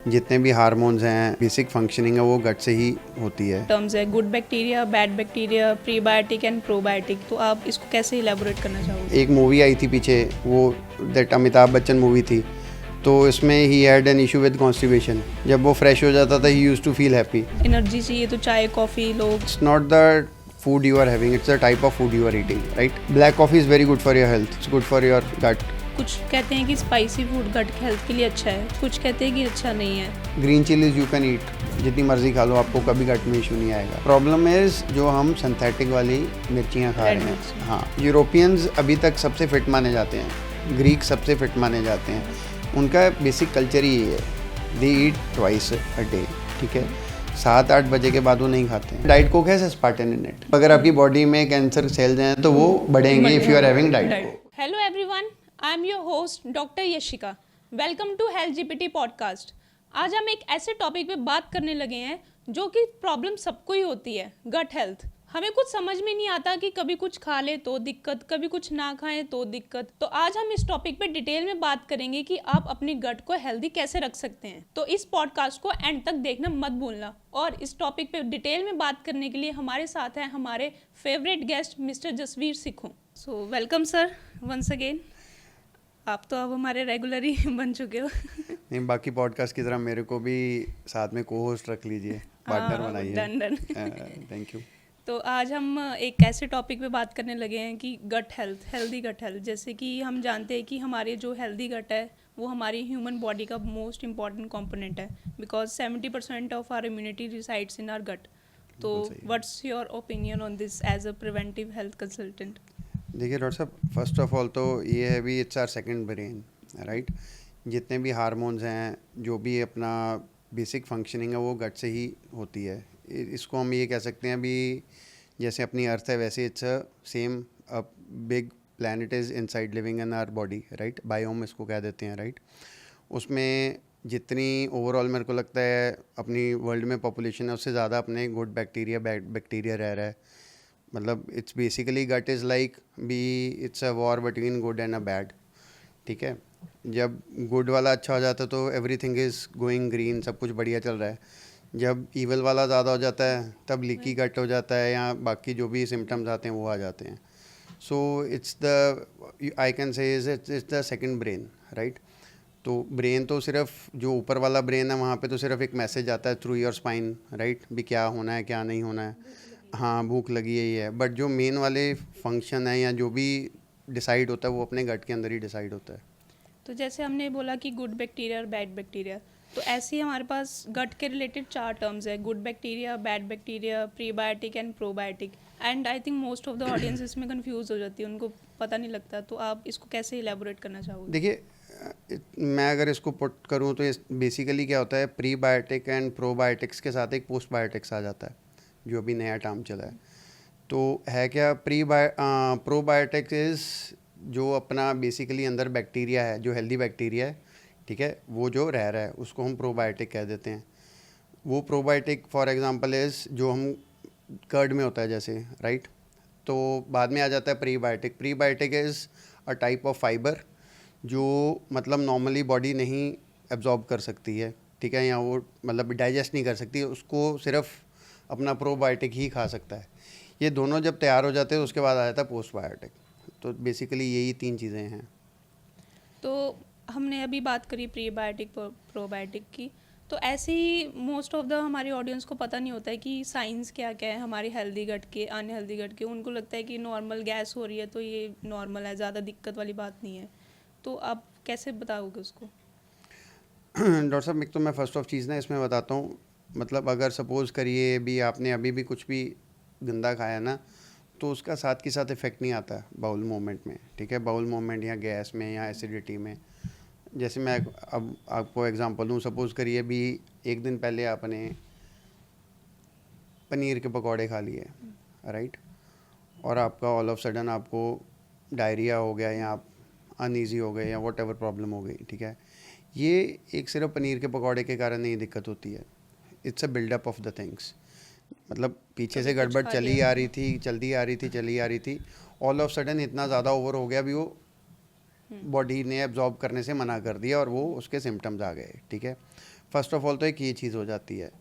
जितने भी हार्मोन्स हैं, बेसिक फंक्शनिंग है वो गट से ही होती है। टर्म्स है good bacteria, bad bacteria, prebiotic and probiotic, तो आप इसको कैसे इलेबोरेट करना चाहोगे? एक मूवी आई थी पीछे, वो दैट अमिताभ बच्चन मूवी थी, तो इसमें he had an issue with constipation. जब वो फ्रेश हो जाता था ही used to feel happy. Energy चाहिए तो चाय कॉफ़ी लोग। It's not the food you are having, it's the type of food you are eating, right? Black coffee is very good for your health, it's good for your gut. कुछ कहते हैं कि spicy food gut health के लिए अच्छा है, कुछ कहते हैं कि अच्छा नहीं है। Green chillies you can eat, जितनी मर्जी खा लो, आपको कभी गट में इशू नहीं आएगा। प्रॉब्लम इज जो हम सिंथेटिक वाली मिर्चियाँ खा रहे हैं। हाँ, यूरोपियंस अभी तक सबसे फिट माने जाते हैं, ग्रीक सबसे फिट माने जाते हैं। उनका बेसिक कल्चर ही ये है, दे ईट ट्वाइस अ डे, ठीक है। 7-8 बजे के बाद वो नहीं खाते हैं। डाइट कोक है एस्पार्टेन इन इट। अगर आपकी बॉडी में कैंसर सेल्स हैं तो वो बढ़ेंगे if you are having diet coke. Hello everyone, I am your host doctor Yashika. Welcome to health GPT podcast. आज हम एक ऐसे टॉपिक पे बात करने लगे हैं जो कि प्रॉब्लम सबको ही होती है, गट हेल्थ। हमें कुछ समझ में नहीं आता कि कभी कुछ खा ले तो दिक्कत, कभी कुछ ना खाएं तो दिक्कत। तो आज हम इस टॉपिक पे डिटेल में बात करेंगे कि आप अपने गट को हेल्दी कैसे रख सकते हैं। तो इस पॉडकास्ट को एंड तक देखना मत भूलना। और इस टॉपिक पे डिटेल में बात करने के लिए हमारे साथ हैं हमारे favourite guest mister Jasveer Sikhon. So welcome sir once again. आप तो अब हमारे रेगुलर ही बन चुके हो। नहीं, बाकी पॉडकास्ट की तरह मेरे को भी साथ में को होस्ट रख लीजिए, पार्टनर बनाइए। डन। Thank you. तो आज हम एक ऐसे टॉपिक पे बात करने लगे हैं कि gut health, healthy gut health. जैसे कि हम जानते हैं कि हमारे जो हेल्दी गट है वो हमारी ह्यूमन बॉडी का मोस्ट इम्पॉर्टेंट कंपोनेंट है, because 70% of our immunity resides in our gut. तो what's your opinion on this as a preventive health consultant? देखिए doctor sahib, first of all तो ये है भी it's our second brain, right. जितने भी हार्मोन्स हैं, जो भी अपना बेसिक फंक्शनिंग है वो गट से ही होती है। इसको हम ये कह सकते हैं भी जैसे अपनी अर्थ है वैसे it's a same a big planet is inside living in our body, right. Biome इसको कह देते हैं, राइट। उसमें जितनी ओवरऑल मेरे को लगता है अपनी वर्ल्ड में पॉपुलेशन है उससे ज़्यादा अपने गुड बैक्टीरिया बैड बैक्टीरिया रह रहा है। मतलब it's basically gut is like be it's a war between good and a bad, ठीक है। जब गुड वाला अच्छा हो जाता है तो एवरीथिंग इज़ गोइंग ग्रीन, सब कुछ बढ़िया चल रहा है। जब ईवल वाला ज़्यादा हो जाता है तब लीकी गट हो जाता है या बाकी जो भी सिम्टम्स आते हैं वो आ जाते हैं। So it's the I can say it's the second brain, right. तो ब्रेन तो सिर्फ जो ऊपर वाला ब्रेन है वहाँ पे तो सिर्फ एक मैसेज आता है थ्रू योर स्पाइन, राइट, भी क्या होना है क्या नहीं होना है। हाँ, भूख लगी है ये है, बट जो मेन वाले फंक्शन है या जो भी डिसाइड होता है वो अपने गट के अंदर ही डिसाइड होता है। तो जैसे हमने बोला कि गुड बैक्टीरिया और बैड बैक्टीरिया, तो ऐसे ही हमारे पास गट के रिलेटेड 4 टर्म्स है, good bacteria, bad bacteria, prebiotic and probiotic. And I think most of the audience इसमें कंफ्यूज हो जाती है, उनको पता नहीं लगता। तो आप इसको कैसे इलेबोरेट करना चाहोगे? देखिए, मैं अगर इसको पुट करूँ तो इस बेसिकली क्या होता है, प्रीबायोटिक एंड प्रोबायोटिक्स के साथ एक पोस्टबायोटिक्स आ जाता है, जो अभी नया टर्म चला है। तो है क्या, प्रोबायोटिक्स इज़ जो अपना बेसिकली अंदर बैक्टीरिया है, जो हेल्दी बैक्टीरिया है, ठीक है, वो जो रह रहा है उसको हम प्रोबायोटिक कह देते हैं। वो प्रोबायोटिक फॉर एग्जांपल इज़ जो हम कर्ड में होता है जैसे, राइट। तो बाद में आ जाता है prebiotic. Prebiotic is a type of fibre जो मतलब नॉर्मली बॉडी नहीं एब्जॉर्ब कर सकती है, ठीक है, या वो मतलब डाइजेस्ट नहीं कर सकती, उसको सिर्फ अपना प्रोबायोटिक ही खा सकता है। ये दोनों जब तैयार हो जाते हैं उसके बाद आ जाता है पोस्टबायोटिक। तो बेसिकली यही 3 चीज़ें हैं। तो हमने अभी बात करी प्रीबायोटिक प्रोबायोटिक की, तो ऐसे ही मोस्ट ऑफ द हमारी ऑडियंस को पता नहीं होता है कि साइंस क्या क्या है हमारे हेल्दी गट के, अनहेल्दी गट के। उनको लगता है कि नॉर्मल गैस हो रही है तो ये नॉर्मल है, ज़्यादा दिक्कत वाली बात नहीं है। तो आप कैसे बताओगे उसको? डॉक्टर साहब, एक तो मैं फर्स्ट ऑफ चीज़ ना इसमें बताता हूँ, मतलब अगर सपोज़ करिए भी आपने अभी भी कुछ भी गंदा खाया ना, तो उसका साथ के साथ इफ़ेक्ट नहीं आता बाउल मूवमेंट में, ठीक है। बाउल मूवमेंट या गैस में या एसिडिटी में। जैसे मैं अब आपको एग्जांपल दूँ, सपोज़ करिए भी एक दिन पहले आपने पनीर के पकौड़े खा लिए, राइट, और आपका ऑल ऑफ सडन आपको डायरिया हो गया या आप अनईजी हो गए या वॉट एवर प्रॉब्लम हो गई, ठीक है। ये एक सिर्फ पनीर के पकौड़े के कारण नहीं दिक्कत होती है, it's a buildup of the things. मतलब पीछे से गड़बड़ चली आ रही थी, ऑल ऑफ सडन इतना ज़्यादा ओवर हो गया भी वो बॉडी ने एब्जॉर्ब करने से मना कर दिया और वो उसके सिम्टम्स आ गए, ठीक है। फर्स्ट ऑफ ऑल तो एक ये चीज़ हो जाती है।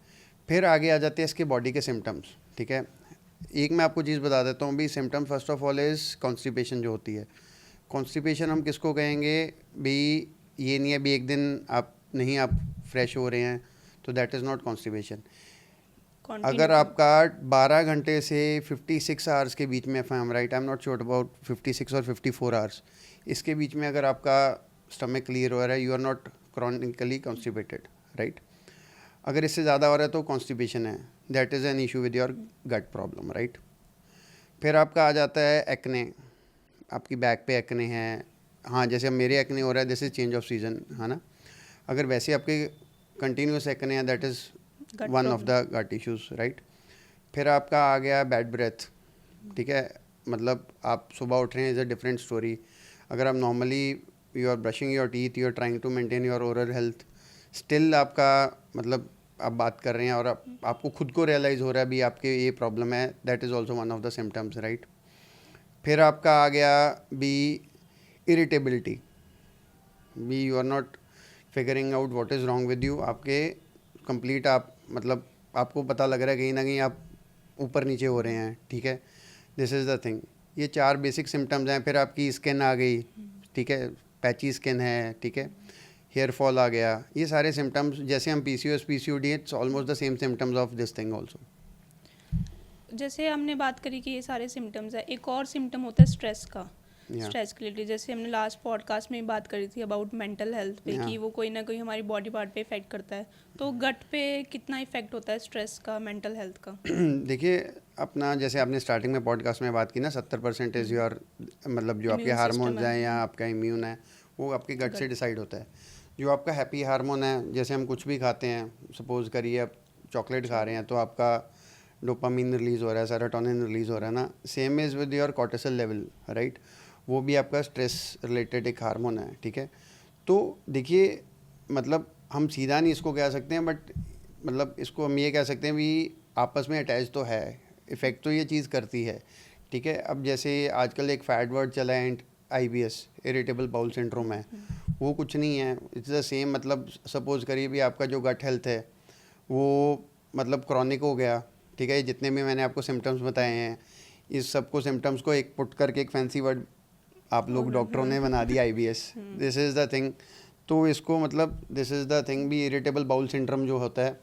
फिर आगे आ जाते हैं इसके बॉडी के सिम्टम्स, ठीक है। एक मैं आपको चीज़ बता देता हूँ भी, symptom first of all is constipation जो होती है। कॉन्स्टिपेशन हम किसको कहेंगे भी, ये नहीं है भी एक दिन आप फ्रेश हो रहे हैं तो दैट इज़ नॉट कॉन्स्टिपेशन। अगर आपका 12 घंटे से 56 आवर्स के बीच में, I am right, I am not sure about 56 और 54 आवर्स, इसके बीच में अगर आपका स्टमक क्लियर हो रहा है, you are not chronically constipated, right. अगर इससे ज़्यादा हो रहा है तो कॉन्स्टिपेशन है, that is an issue with your gut problem, right. फिर आपका आ जाता है एक्ने, आपकी बैक पे एक्ने है, हाँ जैसे अब मेरे एक्ने हो रहा है, this is change of season, है ना। अगर वैसे आपके कंटिन्यूस एक्ने है, that is one of the gut issues, right. फिर आपका आ गया बैड ब्रेथ, ठीक है, मतलब आप सुबह उठ रहे हैं इज़ अ डिफरेंट स्टोरी। अगर आप normally you are brushing your teeth, you are trying to maintain your oral health, still आपका मतलब आप बात कर रहे हैं और आपको खुद को रियलाइज़ हो रहा है भी आपके ये प्रॉब्लम है, that is also one of the symptoms, right. फिर आपका आ गया भी इरिटेबिलिटी, भी you are not figuring out what is wrong with you, आपके कंप्लीट आप मतलब आपको पता लग रहा है कहीं ना कहीं आप ऊपर नीचे हो रहे हैं, ठीक है। दिस इज़ द थिंग, ये 4 बेसिक सिम्टम्स हैं। फिर आपकी स्किन आ गई, ठीक है, पैची स्किन है, ठीक है, हेयर फॉल आ गया, ये सारे सिम्टम्स, जैसे हम PCOS PCOD, it's almost the same symptoms of this thing also. जैसे हमने बात करी कि ये सारे सिम्टम्स है, एक और सिम्टम होता है स्ट्रेस का। Yeah. स्ट्रेस के लिए जैसे हमने लास्ट पॉडकास्ट में बात करी थी अबाउट मेंटल हेल्थ पे, कि वो कोई ना कोई हमारी बॉडी पार्ट पे इफेक्ट करता है, तो गट पे कितना इफेक्ट होता है स्ट्रेस का, मेंटल हेल्थ का? देखिए, अपना जैसे आपने स्टार्टिंग में पॉडकास्ट में बात की ना, 70% इज़ योर मतलब जो आपके हार्मोन्स हैं या आपका इम्यून है, वो आपके गट से डिसाइड होता है। जो आपका हैप्पी हार्मोन है, जैसे हम कुछ भी खाते हैं, सपोज करिए आप चॉकलेट खा रहे हैं तो आपका डोपामिन रिलीज़ हो रहा है, सेरोटोनिन रिलीज़ हो रहा है ना, same is with your cortisol level, right. वो भी आपका स्ट्रेस रिलेटेड एक हार्मोन है, ठीक है। तो देखिए, मतलब हम सीधा नहीं इसको कह सकते हैं, बट मतलब इसको हम ये कह सकते हैं भी आपस में अटैच तो है, इफ़ेक्ट तो ये चीज़ करती है, ठीक है। अब जैसे आजकल एक फैड वर्ड चला है IBS, इरिटेबल बाउल सिंड्रोम है, वो कुछ नहीं है, इट्स द सेम। मतलब सपोज करिए भी आपका जो गट हेल्थ है वो मतलब क्रॉनिक हो गया, ठीक है। जितने भी मैंने आपको सिम्टम्स बताए हैं, इस सबको सिम्टम्स को एक पुट करके एक फैंसी वर्ड आप लोग डॉक्टरों ने बना दिया IBS, this is the thing. तो इसको मतलब दिस इज़ द थिंग भी, इरिटेबल बाउल सिंड्रोम जो होता है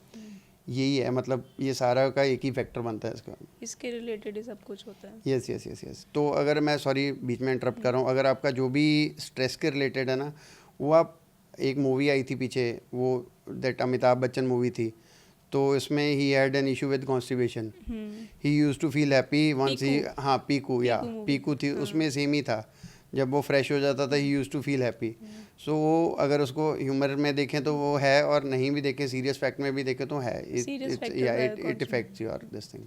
यही है, मतलब ये सारा का एक ही फैक्टर बनता है इसका, इसके रिलेटेड ही सब कुछ होता है। Yes yes yes yes. तो अगर मैं सॉरी बीच में इंटरप्ट कर रहा हूँ, अगर आपका जो भी स्ट्रेस के रिलेटेड है ना, वो आप एक मूवी आई थी पीछे, वो दैट अमिताभ बच्चन मूवी थी, तो इसमें he had an issue with constipation, he used to feel happy once he, हाँ पीकू, या पीकू थी, उसमें सेम ही था, जब वो फ्रेश हो जाता था ही used to feel happy. So वो अगर उसको ह्यूमर में देखें तो वो है, और नहीं भी देखें सीरियस फैक्ट में भी देखें तो है, it effects your this thing.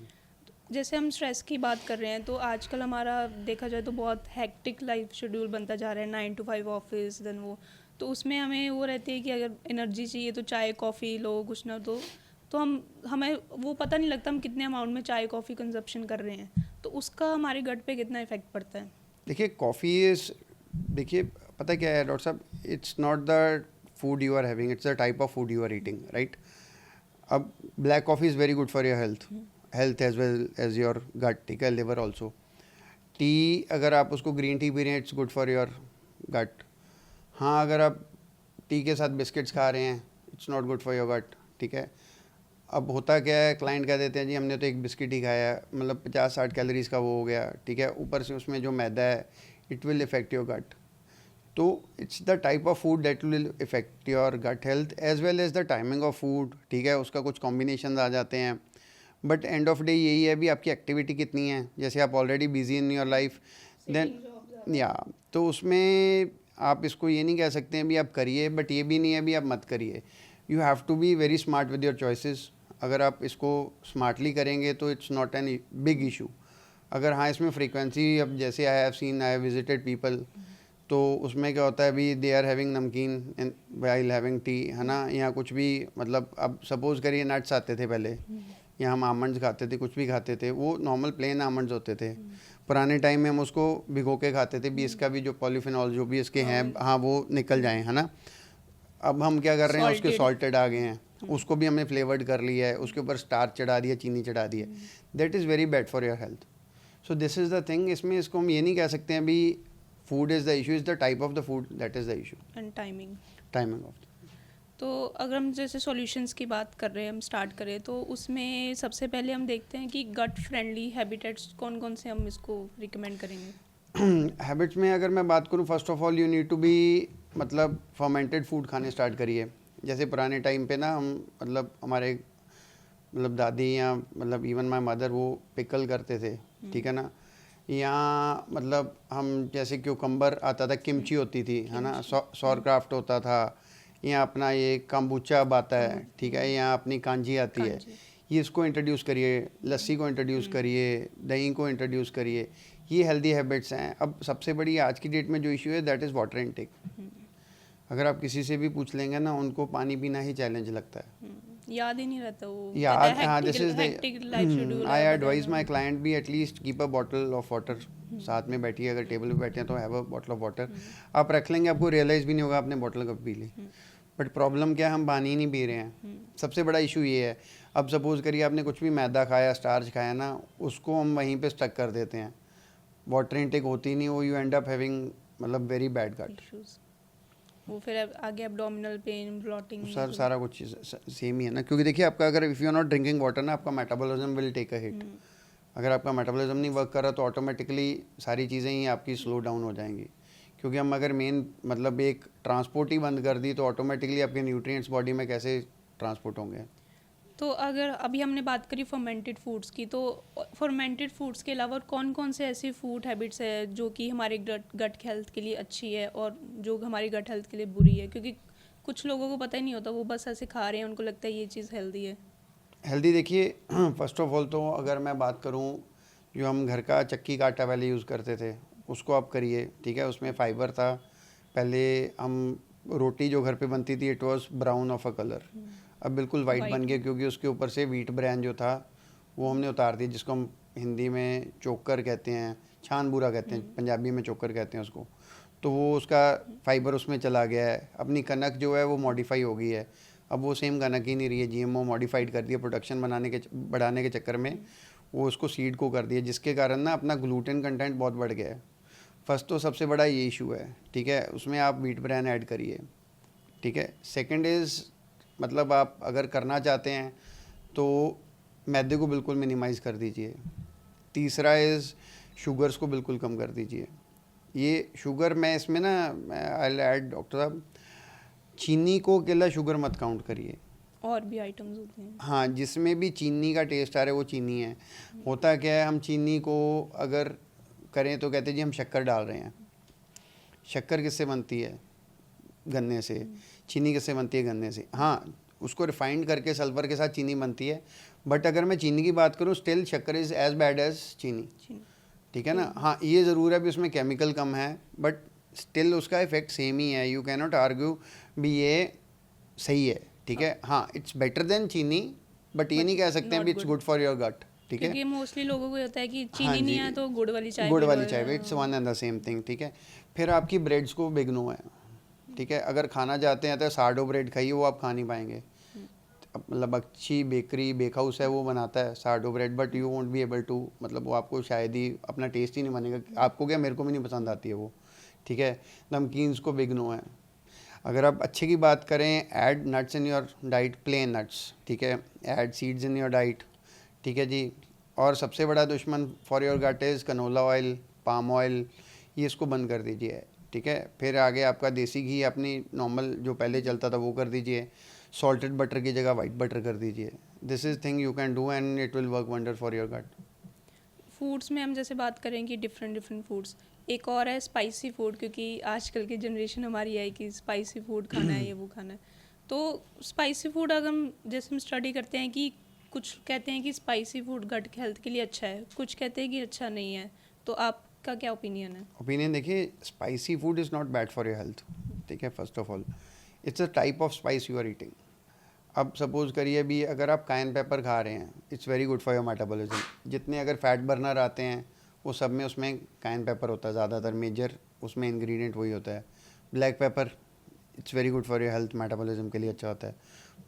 जैसे हम स्ट्रेस की बात कर रहे हैं, तो आजकल हमारा देखा जाए तो बहुत हेक्टिक लाइफ शेड्यूल बनता जा रहा है, 9 to 5 ऑफिस, देन वो, तो उसमें हमें वो रहती है कि अगर एनर्जी चाहिए तो चाय कॉफ़ी लो, कुछ ना, तो हमें वो पता नहीं लगता हम कितने अमाउंट में चाय कॉफ़ी कंजप्शन कर रहे हैं, तो उसका हमारे गट पे कितना इफेक्ट पड़ता है? देखिए, कॉफ़ी इज़, देखिए पता क्या है doctor sahib, it's not the food you are having, it's the type of food you are eating, right. अब black coffee is very good for your health as well as your gut, ठीक है, liver also. T अगर आप उसको green tea पी रहे हैं, it's good for your gut. हाँ, अगर आप टी के साथ बिस्किट्स खा रहे हैं, it's not good for your gut, ठीक है। अब होता क्या है, क्लाइंट कह देते हैं जी हमने तो एक बिस्किट ही खाया है, मतलब 50-60 कैलोरीज़ का वो हो गया, ठीक है, ऊपर से उसमें जो मैदा है it will effect your gut. तो it's the type of food that will effect your gut health as well as the timing of food, ठीक है। उसका कुछ कॉम्बिनेशन आ जाते हैं, बट एंड ऑफ डे यही है भी आपकी एक्टिविटी कितनी है। जैसे आप already busy in your life, then या तो उसमें आप इसको ये नहीं कह सकते हैं भी आप करिए, बट ये भी नहीं है भी आप मत करिए। You have to be very smart with your choices. अगर आप इसको स्मार्टली करेंगे तो it's not an big issue. अगर हाँ इसमें फ्रीक्वेंसी, अब जैसे आई हैव विजिटेड पीपल, तो उसमें क्या होता है अभी दे आर हैविंग नमकीन वाइल हैविंग टी, है ना, या कुछ भी, मतलब अब सपोज करिए नट्स आते थे पहले, या हम आमंड्स खाते थे, कुछ भी खाते थे, वो नॉर्मल प्लेन आमंड्स होते थे। पुराने टाइम में हम उसको भिगो के खाते थे भी इसका भी जो पॉलीफिनॉल जो भी इसके हैं, हाँ वो निकल जाएं, है ना। अब हम क्या कर रहे हैं, उसके सॉल्टेड आ गए हैं, उसको भी हमने फ्लेवर्ड कर लिया है, उसके ऊपर स्टार्च चढ़ा दिया, चीनी चढ़ा दी है, that is very bad for your health. So this is the thing. इसमें इसको हम ये नहीं कह सकते हैं अभी food is the issue, is the type of the food that is the issue. And timing of. तो अगर हम जैसे सॉल्यूशंस की बात कर रहे हैं, हम स्टार्ट करें तो उसमें सबसे पहले हम देखते हैं कि गट फ्रेंडली हैबिटेट्स कौन कौन से हम इसको रिकमेंड करेंगे. हैबिट्स में अगर मैं बात करूं, first of all you need to be, मतलब फर्मेंटेड फूड खाने स्टार्ट करिए. जैसे पुराने टाइम पे ना हम, मतलब हमारे मतलब दादी या मतलब इवन माय मदर वो पिकल करते थे, ठीक है ना. यहाँ मतलब हम जैसे क्यूकम्बर आता था, किमची होती थी, है ना, सौर क्राफ्ट होता था. यहाँ अपना ये कम्बुचा अब आता है, ठीक है. यहाँ अपनी कांजी आती है. ये इसको इंट्रोड्यूस करिए, लस्सी को इंट्रोड्यूस करिए, दही को इंट्रोड्यूस करिए. ये हेल्दी हैबिट्स हैं. अब सबसे बड़ी आज की डेट में जो इशू है दैट इज़ वाटर इनटेक. अगर आप किसी से भी पूछ लेंगे ना, उनको पानी पीना ही चैलेंज लगता है. याद ही नहीं रहता वो. याद, हाँ, this is the, I advise my client भी at least keep a bottle of water. साथ में बैठिए, अगर टेबल पे बैठे हैं तो have a bottle of water. आप रख लेंगे, आपको रियलाइज़ भी नहीं होगा आपने बॉटल कब पी ली. बट प्रॉब्लम क्या है, हम पानी ही नहीं पी रहे हैं. सबसे बड़ा इशू ये है. अब सपोज करिए आपने कुछ भी मैदा खाया, स्टार्च खाया ना, उसको हम वहीं पे स्टक कर देते हैं. वाटर इनटेक होती नहीं, वो यू एंड अप हैविंग मतलब वेरी बैड गट. वो फिर आगे एब्डोमिनल पेन, ब्लॉटिंग, सर सारा कुछ चीज़ सेम ही है ना. क्योंकि देखिए आपका अगर if you are not drinking water ना, आपका metabolism will take a hit. अगर आपका मेटाबॉलिज्म नहीं वर्क कर रहा तो ऑटोमेटिकली सारी चीज़ें ही आपकी स्लो डाउन हो जाएंगी. क्योंकि हम अगर मेन मतलब एक ट्रांसपोर्ट ही बंद कर दी तो ऑटोमेटिकली आपके न्यूट्रिएंट्स बॉडी में कैसे ट्रांसपोर्ट होंगे. तो अगर अभी हमने बात करी फर्मेंटेड फूड्स की, तो फर्मेंटेड फूड्स के अलावा कौन कौन से ऐसी फूड हैबिट्स है जो कि हमारे गट हेल्थ के लिए अच्छी है और जो हमारी गट हेल्थ के लिए बुरी है. क्योंकि कुछ लोगों को पता ही नहीं होता, वो बस ऐसे खा रहे हैं, उनको लगता है ये चीज़ हेल्दी है. हेल्दी देखिए, फर्स्ट ऑफ ऑल तो अगर मैं बात करूं, जो हम घर का चक्की का आटा पहले यूज़ करते थे उसको आप करिए, ठीक है. उसमें फाइबर था. पहले हम रोटी जो घर पे बनती थी it was brown of a colour. अब बिल्कुल वाइट बन गया, क्योंकि उसके ऊपर से व्हीट ब्रांड जो था वो हमने उतार दिया, जिसको हम हिंदी में चोकर कहते हैं, छान बूरा कहते हैं, पंजाबी में चोकर कहते हैं उसको. तो वो उसका फाइबर उसमें चला गया है. अपनी कनक जो है वो मॉडिफाई हो गई है. अब वो सेम कनक ही नहीं रही है, जीएमओ मॉडिफाइड कर दिया प्रोडक्शन बढ़ाने के चक्कर में. वो उसको सीड को कर दिया, जिसके कारण ना अपना ग्लूटेन कंटेंट बहुत बढ़ गया है. फर्स्ट तो सबसे बड़ा ये इशू है, ठीक है. उसमें आप व्हीट ब्रान ऐड करिए, ठीक है. सेकंड इज़ मतलब आप अगर करना चाहते हैं तो मैदे को बिल्कुल मिनिमाइज़ कर दीजिए. तीसरा इज़ शुगर्स को बिल्कुल कम कर दीजिए. ये शुगर मैं इसमें ना आई विल ऐड डॉक्टर साहब, चीनी को अकेला शुगर मत काउंट करिए. और भी आइटम्स होते हैं. हाँ, जिसमें भी चीनी का टेस्ट आ रहा है वो चीनी है. होता क्या है, हम चीनी को अगर करें तो कहते हैं जी हम शक्कर डाल रहे हैं. शक्कर किससे बनती है? गन्ने से. चीनी किससे बनती है? गन्ने से. हाँ, उसको रिफाइंड करके सल्फर के साथ चीनी बनती है. बट अगर मैं चीनी की बात करूँ, स्टिल शक्कर इज़ एज बैड एज चीनी, ठीक है ना. हाँ, ये ज़रूर है भी उसमें केमिकल कम है, बट स्टिल उसका इफेक्ट सेम ही है. यू कैन नॉट आर्ग्यू भी ये सही है, ठीक है. हाँ, इट्स बेटर देन चीनी, बट ये नहीं कह सकते हैं भी it's good for your gut, ठीक है. क्योंकि मोस्टली लोगों को होता है कि हाँ चीनी नहीं जी, है तो गुड़ वाली चाय, it's one and the same thing, ठीक है. फिर आपकी ब्रेड्स को बिगनो है, ठीक है. अगर खाना चाहते हैं तो सार्डो ब्रेड खाइए, वो आप खा नहीं पाएंगे. मतलब अच्छी बेकरी बेक हाउस है वो बनाता है sourdough bread, but you won't be able to, मतलब वो आपको शायद ही अपना टेस्ट ही नहीं बनेगा. आपको क्या, मेरे को भी नहीं पसंद आती है वो, ठीक है. नमकीन्स को बिगनो है. अगर आप अच्छे की बात करें, add nuts in your diet, plain nuts, ठीक है. Add seeds in your diet, ठीक है जी. और सबसे बड़ा दुश्मन for your gut is canola oil, palm oil. ये इसको बंद कर दीजिए, ठीक है. फिर आगे आपका देसी घी अपनी नॉर्मल जो पहले चलता था वो कर दीजिए. सॉल्टेड बटर की जगह वाइट बटर कर दीजिए. This is thing you can do and it will work wonder for your gut. Foods में हम जैसे बात करें कि डिफरेंट फूड्स, एक और है स्पाइसी फूड, क्योंकि आजकल की जनरेशन हमारी है कि स्पाइसी फूड खाना है, ये वो खाना है. तो स्पाइसी फूड अगर हम जैसे हम स्टडी करते हैं कि कुछ कहते हैं कि स्पाइसी फूड गट हेल्थ के लिए अच्छा है, कुछ कहते हैं कि अच्छा नहीं है. तो आपका क्या ओपिनियन है? ओपिनियन देखिए, spicy food is not bad for your health, ठीक है. First of all it's a type of spice you are eating. अब सपोज करिए भी अगर आप कायन पेपर खा रहे हैं, it's very good for your metabolism. जितने अगर फैट बर्नर आते हैं वो सब में उसमें कायन पेपर होता है ज़्यादातर, मेजर उसमें इंग्रेडिएंट वही होता है. Black pepper it's very good for your health, metabolism के लिए अच्छा होता है.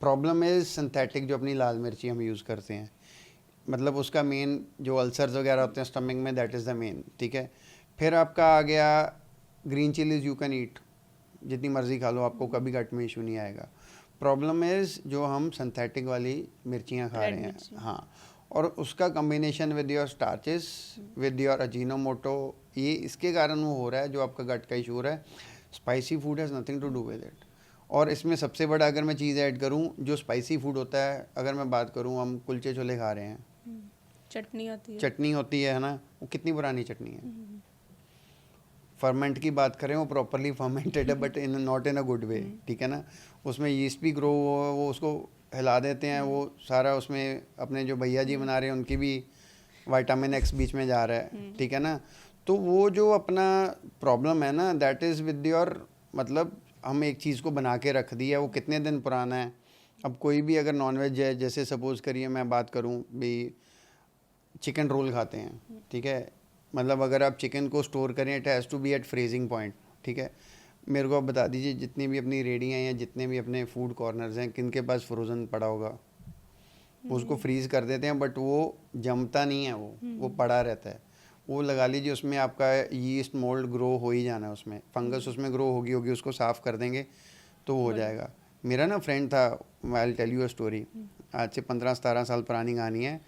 प्रॉब्लम इज़ सिंथेटिक जो अपनी लाल मिर्ची हम यूज़ करते हैं, मतलब उसका मेन जो अल्सर्स वगैरह होते हैं स्टमक में, दैट इज़ द मेन, ठीक है। फिर आपका आ गया green chillies, you can eat, जितनी मर्ज़ी खा लो, आपको कभी गट में इशू नहीं आएगा। प्रॉब्लम इज़ जो हम सिंथेटिक वाली मिर्चियाँ खा रहे हैं, हाँ, और उसका combination with your starches, with your Ajinomoto, ये इसके कारण वो हो रहा है जो आपका गट का इशू हो रहा है। Spicy food has nothing to do with it. और इसमें सबसे बड़ा अगर मैं चीज़ ऐड करूँ, जो स्पाइसी फूड होता है, अगर मैं बात करूँ, हम कुलचे छोले खा रहे हैं, चटनी आती है, चटनी होती है ना, वो कितनी पुरानी चटनी है। फर्मेंट की बात करें, वो प्रॉपरली फर्मेंटेड है but in not in a good way, ठीक है ना। उसमें यीस्ट भी ग्रो हुआ है, वो उसको हिला देते हैं, वो सारा उसमें अपने जो भैया जी बना रहे हैं उनकी भी विटामिन एक्स बीच में जा रहा है, ठीक है ना। तो वो जो अपना प्रॉब्लम है ना, दैट इज़ विद योर, मतलब हम एक चीज़ को बना के रख दिया, वो कितने दिन पुराना है। अब कोई भी अगर नॉनवेज है, जैसे सपोज़ करिए मैं बात करूँ भी, चिकन रोल खाते हैं, ठीक है, मतलब अगर आप चिकन को स्टोर करें, it has to be at freezing point, ठीक है। मेरे को आप बता दीजिए, जितनी भी अपनी रेडियाँ हैं या जितने भी अपने फूड कॉर्नर्स हैं, किन के पास फ्रोज़न पड़ा होगा, उसको फ्रीज़ कर देते हैं, बट वो जमता नहीं है, वो पड़ा रहता है। वो लगा लीजिए उसमें आपका यीस्ट मोल्ड ग्रो हो ही जाना है, उसमें फंगस उसमें ग्रो होगी, उसको साफ़ कर देंगे तो वो हो जाएगा। मेरा ना फ्रेंड था, I will tell you a story, आज से 15-17 साल पुरानी कहानी है।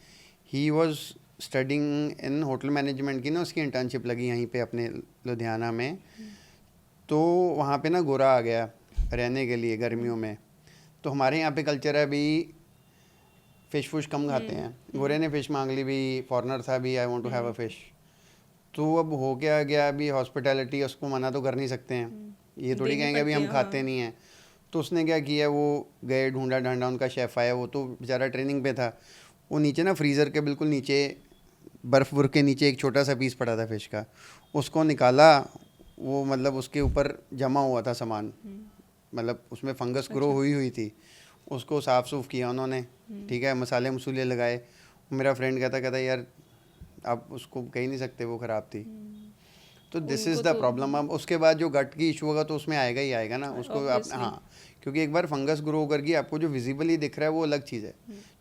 He was studying in hotel management की ना, उसकी इंटर्नशिप लगी यहीं पे अपने लुधियाना में। तो वहाँ पे ना गोरा आ गया रहने के लिए गर्मियों में। तो हमारे यहाँ पे कल्चर है भी, फ़िश फुश कम खाते हैं। गोरे ने फ़िश मांग ली भी, फॉरनर था भी, I want to have a fish. तो अब हो क्या गया अभी, हॉस्पिटैलिटी, उसको मना तो कर नहीं सकते हैं, ये थोड़ी कहेंगे अभी हम खाते नहीं हैं। तो उसने क्या किया, वो गए, ढूंढा ढांढा, उनका शेफ़ आया, वो तो बेचारा ट्रेनिंग पे था। वो नीचे ना फ्रीज़र के बिल्कुल नीचे, बर्फ़ बुर्फ के नीचे एक छोटा सा पीस पड़ा था फ़िश का, उसको निकाला। वो मतलब उसके ऊपर जमा हुआ था सामान, मतलब उसमें फंगस ग्रो हुई थी। उसको साफ़ सूफ़ किया उन्होंने, ठीक है, मसाले मसूले लगाए। मेरा फ्रेंड कहता यार आप उसको कह ही नहीं सकते, वो ख़राब थी। तो दिस इज़ द प्रॉब्लम। अब उसके बाद जो गट की इशू होगा तो उसमें आएगा ही आएगा ना उसको आप, हाँ, क्योंकि एक बार फंगस ग्रो कर गई, आपको जो विजिबली दिख रहा है वो अलग चीज़ है,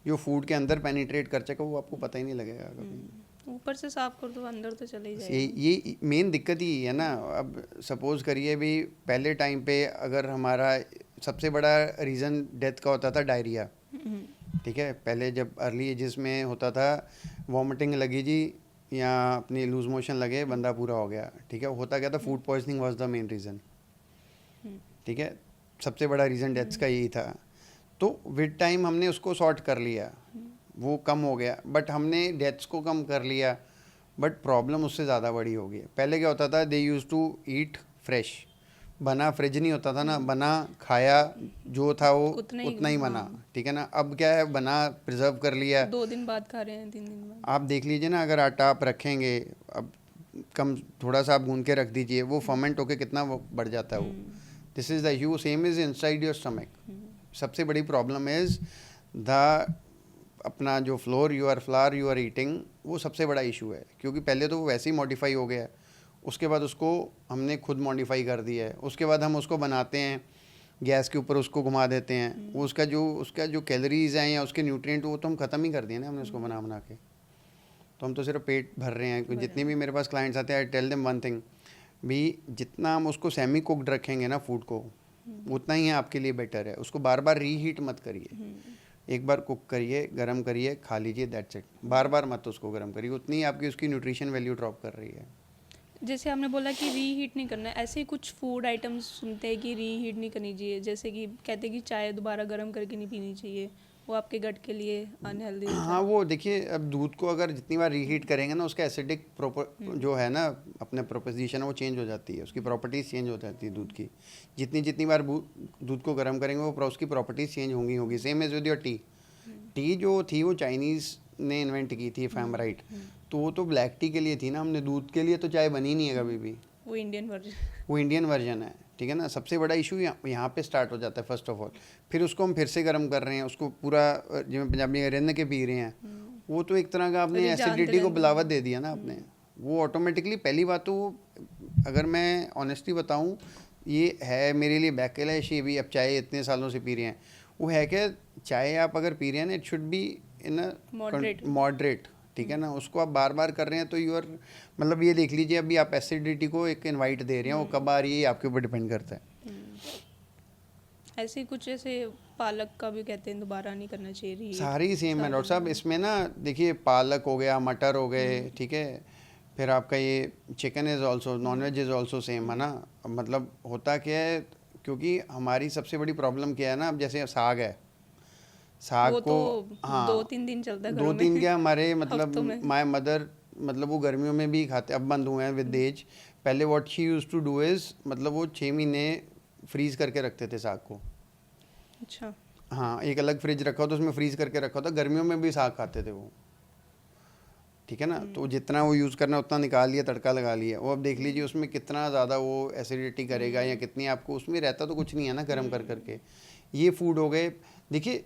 जो फूड के अंदर पेनिट्रेट कर चुका वो आपको पता ही नहीं लगेगा कभी। ऊपर से साफ कर दो, अंदर तो चले ही जाएगा। ये मेन दिक्कत ही है ना। अब सपोज़ करिए भी, पहले टाइम पे अगर हमारा सबसे बड़ा रीज़न डेथ का होता था डायरिया, ठीक है, पहले जब अर्ली एजेस में होता था, वॉमिटिंग लगी जी या अपनी लूज मोशन लगे, बंदा पूरा हो गया, ठीक है। होता क्या था, food poisoning was the main reason, ठीक है, सबसे बड़ा रीज़न डेथ्स का यही था। तो विद टाइम हमने उसको सॉर्ट कर लिया, वो कम हो गया, बट हमने डेथ्स को कम कर लिया, बट प्रॉब्लम उससे ज़्यादा बड़ी हो गई। पहले क्या होता था, दे यूज़ टू ईट फ्रेश, बना फ्रिज नहीं होता था ना, बना खाया, जो था वो उतना ही बना, ठीक है ना। अब क्या है, बना प्रिजर्व कर लिया, 2 दिन बाद खा रहे हैं, 3 दिन बाद। आप देख लीजिए ना, अगर आटा आप रखेंगे, अब कम थोड़ा सा आप गूंद के रख दीजिए, वो फर्मेंट होके कितना वो बढ़ जाता है वो। This is the issue, same is inside your stomach. सबसे बड़ी प्रॉब्लम इज़ द अपना जो फ्लोर यू आर ईटिंग, वो सबसे बड़ा इशू है, क्योंकि पहले तो वो वैसे ही मॉडिफाई हो गया है, उसके बाद उसको हमने खुद मॉडिफाई कर दिया है, उसके बाद हम उसको बनाते हैं, गैस के ऊपर उसको घुमा देते हैं, वो उसका जो कैलोरीज हैं या उसके न्यूट्रिएंट, वो तो हम ख़त्म ही कर दिए ना हमने उसको बना के। तो हम तो सिर्फ पेट भर रहे हैं। जितने भी मेरे पास क्लाइंट्स आते हैं, I tell them one thing भी, जितना हम उसको सेमी कुक्ड रखेंगे ना फूड को, उतना ही आपके लिए बेटर है। उसको बार बार रीहीट मत करिए, एक बार कुक करिए, गरम करिए, खा लीजिए, दैट्स इट। बार बार मत उसको गरम करिए, उतनी ही आपकी उसकी न्यूट्रिशन वैल्यू ड्रॉप कर रही है। जैसे आपने बोला कि रीहीट नहीं करना है, ऐसे ही कुछ फूड आइटम्स सुनते हैं कि रीहीट नहीं करनी चाहिए, जैसे कि कहते हैं कि चाय दोबारा गर्म करके नहीं पीनी चाहिए, वो आपके गट के लिए अनहेल्दी होता है। हाँ, वो देखिए, अब दूध को अगर जितनी बार रीहीट करेंगे ना, उसका एसिडिक जो है ना, अपने प्रोपोजिशन वो चेंज हो जाती है, उसकी प्रॉपर्टीज़ चेंज हो जाती है दूध की। जितनी बार दूध को गर्म करेंगे, वो उसकी प्रॉपर्टीज़ चेंज होंगी। Same as with your tea. Tea जो थी वो चाइनीज़ ने इन्वेंट की थी, इफ आई एम राइट, तो वो तो ब्लैक टी के लिए थी ना, हमने दूध के लिए तो चाय बनी नहीं है कभी भी। वो इंडियन वर्जन है, ठीक है ना। सबसे बड़ा इशू यहाँ पे स्टार्ट हो जाता है फर्स्ट ऑफ ऑल। फिर उसको हम फिर से गर्म कर रहे हैं, उसको पूरा जिसमें पंजाबी रिन्न के पी रहे हैं, वो तो एक तरह का आपने एसिडिटी को बुलावत दे दिया ना आपने। वो ऑटोमेटिकली, पहली बात तो अगर मैं ऑनेस्टली बताऊँ, ये है मेरे लिए बैकलैश, ये भी अब चाय इतने सालों से पी रहे हैं, वो है कि चाय आप अगर पी रहे हैं ना, it should be in a Moderate. Moderate, ठीक है ना। उसको आप बार बार कर रहे हैं तो यूर मतलब ये देख लीजिए, अभी आप एसिडिटी को एक इनवाइट दे रहे हैं, वो कब आ रही है ये आपके ऊपर डिपेंड करता है। ऐसे ही कुछ जैसे पालक का भी कहते हैं दोबारा नहीं करना चाहिए reheat. सारी सेम है डॉक्टर साहब। इसमें ना देखिए, पालक हो गया, मटर हो गए, ठीक है, फिर आपका ये chicken is also, non veg is also same, है ना। मतलब होता क्या है, क्योंकि हमारी सबसे बड़ी प्रॉब्लम क्या है ना, अब जैसे साग है, साग वो को तो 2-3 दिन चलता है घरों दो में। तीन क्या हमारे हफ्तों मतलब में। माय मदर, मतलब वो गर्मियों में भी खाते, अब बंद हुए हैं विद एज। पहले what she use to do is, मतलब वो 6 महीने फ्रीज करके रखते थे साग को। अच्छा। हाँ, एक अलग फ्रिज रखा होता, उसमें फ्रीज करके रखा होता, गर्मियों में भी साग खाते थे वो, ठीक है ना। तो जितना वो यूज़ करना उतना निकाल लिया, तड़का लगा लिया। वो अब देख लीजिए उसमें कितना ज़्यादा वो एसिडिटी करेगा, या कितनी आपको उसमें रहता तो कुछ नहीं है ना, गर्म कर करके। ये फूड हो गए। देखिए,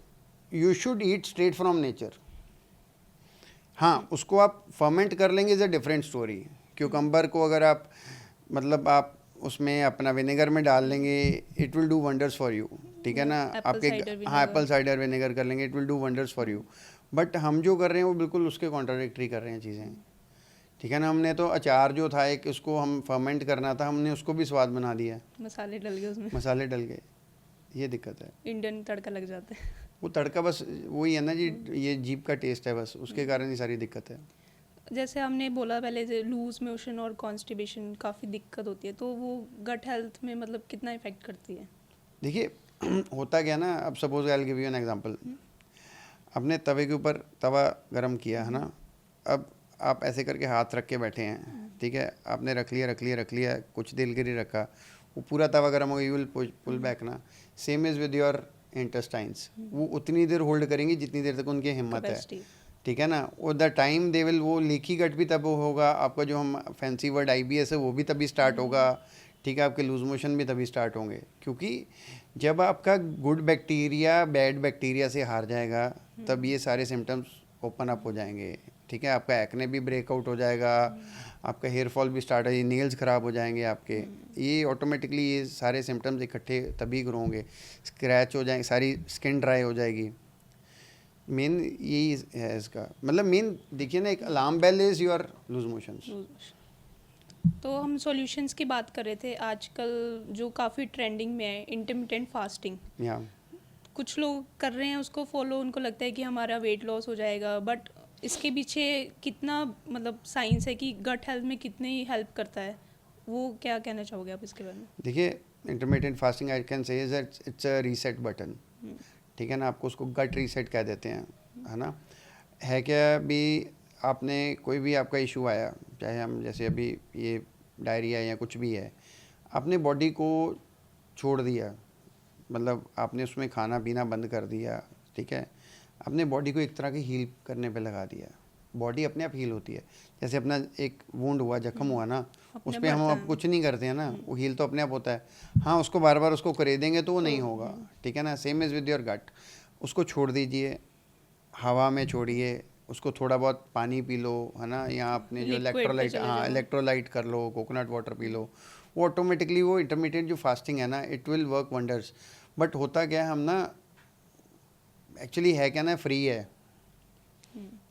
you should eat straight from nature. हाँ, उसको आप फर्मेंट कर लेंगे is a different story. Cucumber को अगर आप मतलब आप उसमें अपना विनेगर में डाल लेंगे, it will do wonders for you, ठीक है ना। Apple cider आपके vinegar. हाँ, एप्पल साइडर विनेगर कर लेंगे, it will do wonders for you. But हम जो कर रहे हैं वो बिल्कुल उसके कॉन्ट्राडिक्टरी कर रहे हैं चीज़ें, ठीक है ना। हमने तो अचार जो था एक, उसको हम फर्मेंट करना था, हमने उसको भी स्वाद बना दिया, मसाले डल गए उसमें। मसाले डल गए। ये दिक्कत है। इंडियन तड़का लग जाता है। वो तड़का बस वही है ना जी, ये जीभ का टेस्ट है बस, उसके कारण ये सारी दिक्कत है। जैसे हमने बोला पहले, लूज मोशन और कॉन्स्टिपेशन काफ़ी दिक्कत होती है, तो वो गट हेल्थ में मतलब कितना इफेक्ट करती है? देखिए होता क्या ना, अब suppose I will give you an example. अपने तवे के ऊपर तवा गरम किया है ना, अब आप ऐसे करके हाथ रख के बैठे हैं, ठीक है, आपने रख लिया, कुछ देर के लिए रखा, वो पूरा तवा गरम हो गया, यू विल पुल बैक ना। Same is with your intestines, वो उतनी देर होल्ड करेंगे जितनी देर तक उनकी हिम्मत है, कैपेसिटी। ठीक है ना। और द टाइम दे विल, वो लीकी गट भी तब होगा आपका, जो हम फैंसी वर्ड IBS है वो भी तभी स्टार्ट होगा, ठीक है। आपके लूज मोशन भी तभी स्टार्ट होंगे, क्योंकि जब आपका गुड बैक्टीरिया बैड बैक्टीरिया से हार जाएगा, तब ये सारे सिम्टम्स ओपन अप हो जाएंगे, ठीक है। आपका एक्ने भी ब्रेकआउट हो जाएगा, आपका हेयर फॉल भी स्टार्ट है, नेल्स ख़राब हो जाएंगे आपके, ये ऑटोमेटिकली ये सारे सिम्टम्स इकट्ठे तभी ग्रो होंगे, स्क्रैच हो जाएंगे, सारी स्किन ड्राई हो जाएगी। मेन यही है इसका मतलब। मेन देखिए ना, एक alarm bell is your loose motions. तो हम सॉल्यूशंस की बात कर रहे थे। आजकल जो काफ़ी ट्रेंडिंग में है इंटरमिटेंट फास्टिंग, या कुछ लोग कर रहे हैं उसको फॉलो, उनको लगता है कि हमारा वेट लॉस हो जाएगा, बट इसके पीछे कितना मतलब साइंस है कि गट हेल्थ में कितनी हेल्प करता है, वो क्या कहना चाहोगे आप इसके बारे में? देखिए, intermittent fasting I can say it's a reset button, ठीक है ना। आपको उसको गट रीसेट कह देते हैं, है ना। है क्या, भी आपने कोई भी आपका इशू आया, चाहे हम जैसे अभी ये डायरिया या कुछ भी है, आपने बॉडी को छोड़ दिया, मतलब आपने उसमें खाना पीना बंद कर दिया, ठीक है। अपने बॉडी को एक तरह की हील करने पे लगा दिया। बॉडी अपने आप हील होती है। जैसे अपना एक वुंड हुआ, जख्म हुआ ना, उस पर हम अब कुछ नहीं करते हैं ना, वो हील तो अपने आप होता है। हाँ, उसको बार बार उसको करे देंगे तो वो नहीं होगा, ठीक है ना। Same is with your gut, उसको छोड़ दीजिए, हवा में छोड़िए उसको, थोड़ा बहुत पानी पी लो, है ना, या आपने जो इलेक्ट्रोलाइट, हाँ इलेक्ट्रोलाइट कर लो, कोकोनट वाटर पी लो, वो ऑटोमेटिकली वो इंटरमीडिएट जो फास्टिंग है ना, it will work wonders. But होता क्या है, हम ना एक्चुअली है क्या ना, फ्री है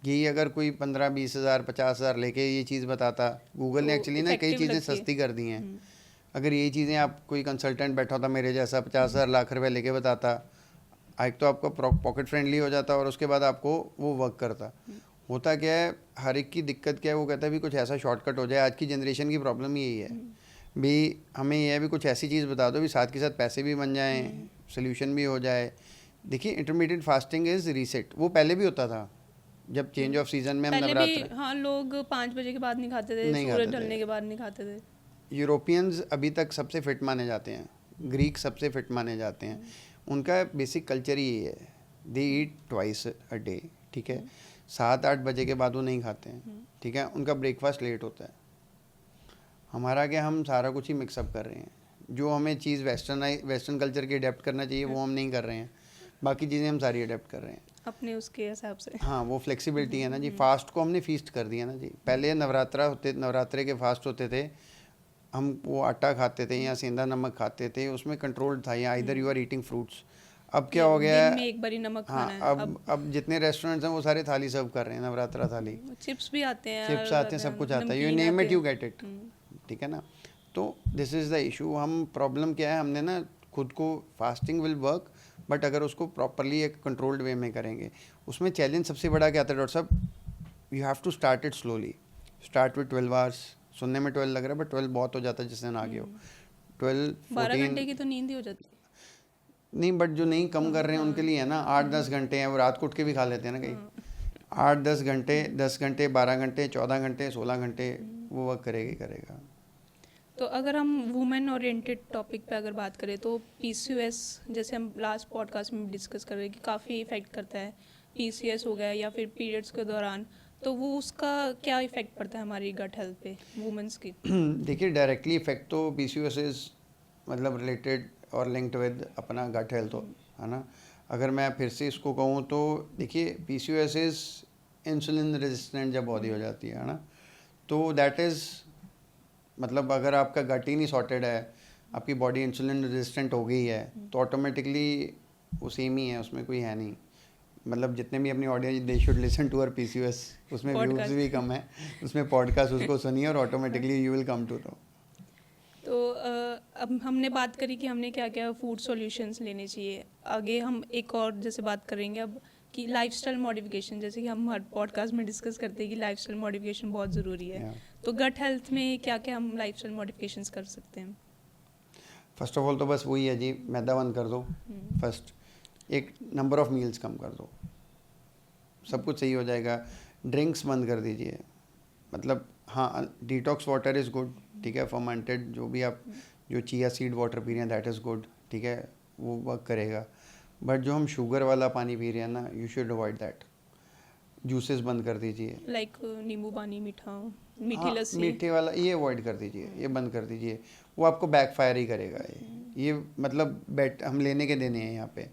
यही। अगर कोई 15-20 हज़ार 50 हज़ार लेके ये चीज़ बताता, गूगल ने एक्चुअली ना कई चीज़ें सस्ती कर दी हैं। अगर यही चीज़ें आप, कोई कंसल्टेंट बैठा होता मेरे जैसा, 50 हज़ार लाख रुपए लेके बताता, एक तो आपका पॉकेट फ्रेंडली हो जाता और उसके बाद आपको वो वर्क करता। होता क्या है, हर एक की दिक्कत क्या है, वो कहता है भी कुछ ऐसा शॉर्टकट हो जाए। आज की जनरेशन की प्रॉब्लम यही है भी, हमें ये है भी कुछ ऐसी चीज़ बता दो भी साथ के साथ पैसे भी बन जाएं, सोल्यूशन भी हो जाए। देखिए, इंटरमीडिएट फास्टिंग इज़ रीसेट, वो पहले भी होता था जब चेंज ऑफ सीजन में हम नवरात्र। हाँ, लोग 5 बजे के बाद नहीं खाते थे, सूरज ढलने के बाद नहीं खाते थे। यूरोपियंस अभी तक सबसे फिट माने जाते हैं, ग्रीक सबसे फिट माने जाते हैं। उनका बेसिक कल्चर ही ये है, दे ईट ट्वाइस अ डे, ठीक है। 7-8 बजे के बाद वो नहीं खाते हैं, ठीक है। उनका ब्रेकफास्ट लेट होता है। हमारा क्या, हम सारा कुछ ही मिक्सअप कर रहे हैं। जो हमें चीज़ वेस्टर्न कल्चर की अडेप्ट करना चाहिए वो हम नहीं कर रहे हैं, बाकी चीज़ें हम सारी अडेप्ट कर रहे हैं अपने उसके हिसाब से। हाँ, वो फ्लेक्सिबिलिटी है ना जी। फास्ट को हमने फीस्ट कर दिया ना जी। पहले नवरात्रे के फास्ट होते थे, हम वो आटा खाते थे या सेंधा नमक खाते थे, उसमें कंट्रोल था, या इधर यू आर ईटिंग फ्रूट्स। अब क्या हो गया दिन में है, एक बारी नमक हाँ खाना है। अब जितने रेस्टोरेंट्स हैं वो सारे थाली सर्व कर रहे हैं, नवरात्रा थाली, चिप्स भी आते हैं, चिप्स आते हैं, सब कुछ आता है, यू नमकीन नेम आते इट यू हैं। गेट इट, ठीक है ना। तो दिस इज़ द इशू। हम प्रॉब्लम क्या है, हमने ना खुद को, फास्टिंग विल वर्क बट अगर उसको प्रॉपरली एक कंट्रोल्ड वे में करेंगे, उसमें चैलेंज सबसे बड़ा क्या आता है डॉक्टर साहब, you have to start it slowly. Start with 12 hours, सुनने में 12 लग रहा है बट 12 बहुत हो जाता है जिस दिन आगे हो। 12 12 14 घंटे की तो नींद ही हो जाती है। नहीं, बट जो नहीं कम कर रहे हैं उनके लिए है ना, 8-10 घंटे हैं, वो रात को उठ के भी खा लेते हैं ना कहीं। 8-10 घंटे, 10 घंटे, 12 घंटे, 14 घंटे, 16 घंटे वो वर्क करेगा ही करेगा। तो अगर हम वुमेन ओरिएंटेड टॉपिक पे अगर बात करें तो पीसीओएस, जैसे हम लास्ट पॉडकास्ट में डिस्कस कर रहे हैं कि काफ़ी इफ़ेक्ट करता है, पीसीओएस हो गया या फिर पीरियड्स के दौरान, तो वो उसका क्या इफ़ेक्ट पड़ता है हमारी गट हेल्थ पे, वुमेन्स की? देखिए डायरेक्टली इफेक्ट तो पीसीओएस इज मतलब रिलेटेड और लिंक्ड विद अपना गट हेल्थ हो, है ना। अगर मैं फिर से इसको कहूँ तो देखिए पीसीओएस इज इंसुलिन रेजिस्टेंट जब बॉडी हो जाती है ना, तो दैट इज़ मतलब अगर आपका गट ही नहीं सॉर्टेड है, आपकी बॉडी इंसुलिन रेजिस्टेंट हो गई है, तो ऑटोमेटिकली वो सेम ही है, उसमें कोई है नहीं। मतलब जितने भी अपनी audience, they should listen to our PCOS, उसमें व्यूज Podcast. भी कम है, उसमें पॉडकास्ट उसको सुनिए और automatically you will come to know. तो अब हमने बात करी कि हमने क्या क्या फूड सॉल्यूशंस लेने चाहिए। आगे हम एक और जैसे बात करेंगे अब कि लाइफस्टाइल मॉडिफिकेशन, जैसे कि हम हर पॉडकास्ट में डिस्कस करते हैं कि लाइफस्टाइल मॉडिफिकेशन बहुत ज़रूरी है। Yeah. तो गट हेल्थ में क्या क्या हम लाइफस्टाइल मॉडिफिकेशंस कर सकते हैं? फर्स्ट ऑफ ऑल तो बस वही है जी, मैदा बंद कर दो फर्स्ट, एक नंबर ऑफ मील्स कम कर दो, सब कुछ सही हो जाएगा। ड्रिंक्स बंद कर दीजिए, मतलब हाँ डिटॉक्स वाटर इज़ गुड, ठीक है, फर्मेंटेड जो भी आप जो चिया सीड वाटर पी रहे हैं दैट इज़ गुड, ठीक है, वो वर्क करेगा। बट जो हम शुगर वाला पानी पी रहे हैं ना, you should avoid that. Juices बंद कर दीजिए, लाइक नींबू पानी, मीठी हाँ लस्सी। मीठे वाला ये अवॉइड कर दीजिए, ये बंद कर दीजिए, वो आपको बैकफायर ही करेगा। ये मतलब बेट हम लेने के देने हैं यहाँ पे,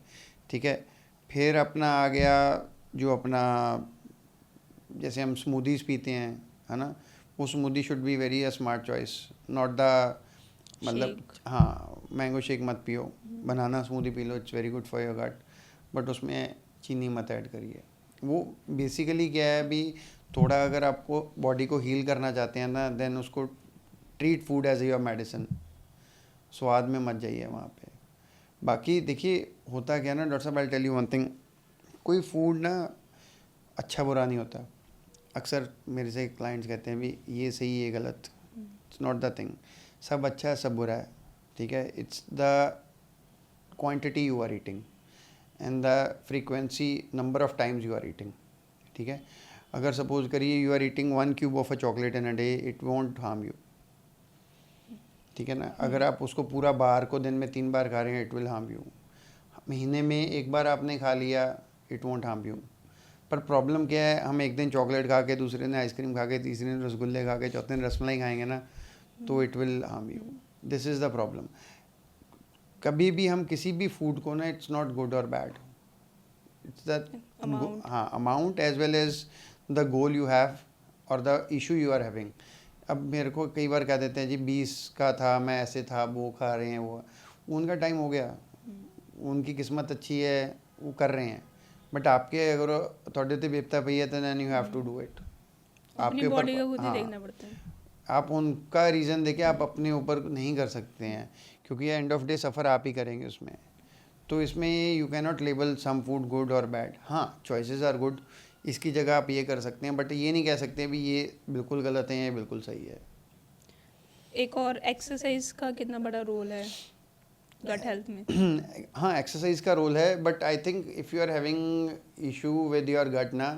ठीक है। फिर अपना आ गया जो अपना जैसे हम स्मूदीज़ पीते हैं, है ना, वो smoothie should be very a smart choice, not the मतलब हाँ मैंगो शेक मत पियो, बनाना स्मूदी पी लो, it's very good for your gut, but उसमें चीनी मत ऐड करिए। वो बेसिकली क्या है अभी, थोड़ा अगर आपको बॉडी को हील करना चाहते हैं ना, देन उसको treat food as your medicine, स्वाद में मत जाइए वहाँ पे। बाकी देखिए होता क्या ना डॉक्टर साहब, I tell you one thing, कोई फूड ना अच्छा बुरा नहीं होता। अक्सर मेरे से क्लाइंट्स कहते हैं भी ये सही ये गलत, इट्स नॉट द थिंग, सब अच्छा है सब बुरा है, ठीक है। It's the quantity you are eating and the frequency, number of times you are eating, ठीक है। अगर सपोज करिए you are eating 1 cube of a chocolate in a day, it won't harm you, ठीक है ना। अगर आप उसको पूरा बार को दिन में 3 बार खा रहे हैं, इट विल हार्म यू। महीने में एक बार आपने खा लिया, इट वोंट हार्म यू। पर प्रॉब्लम क्या है, हम एक दिन चॉकलेट खा के, दूसरे दिन आइसक्रीम खा के, तीसरे दिन रसगुल्ले खा के, चौथे दिन रसमलाई खाएंगे ना, तो it will harm you. This is the problem. कभी भी हम किसी भी फूड को ना, इट्स नॉट गुड और बैड, इट्स द Amount. हाँ amount as well as the goal you have और the issue you are having. अब मेरे को कई बार कह देते हैं जी 20 का था, मैं ऐसे था, वो खा रहे हैं, वो उनका टाइम हो गया, उनकी किस्मत अच्छी है, वो कर रहे हैं, बट आपके अगर थोड़े तो बेपता पई है तो then you have to do it. अपनी आपके ऊपर बॉडी का खुद ही हाँ, देखना पड़ता है। आप उनका रीज़न देके आप अपने ऊपर नहीं कर सकते हैं, क्योंकि एंड ऑफ डे सफ़र आप ही करेंगे उसमें। तो इसमें you can not label some food good और बैड। हाँ चॉइसेस आर गुड, इसकी जगह आप ये कर सकते हैं, बट ये नहीं कह सकते भी ये बिल्कुल गलत है, ये बिल्कुल सही है। एक और एक्सरसाइज का कितना बड़ा रोल है गट हेल्थ में? हाँ एक्सरसाइज का रोल है, but I think if you are having issue with your gut ना,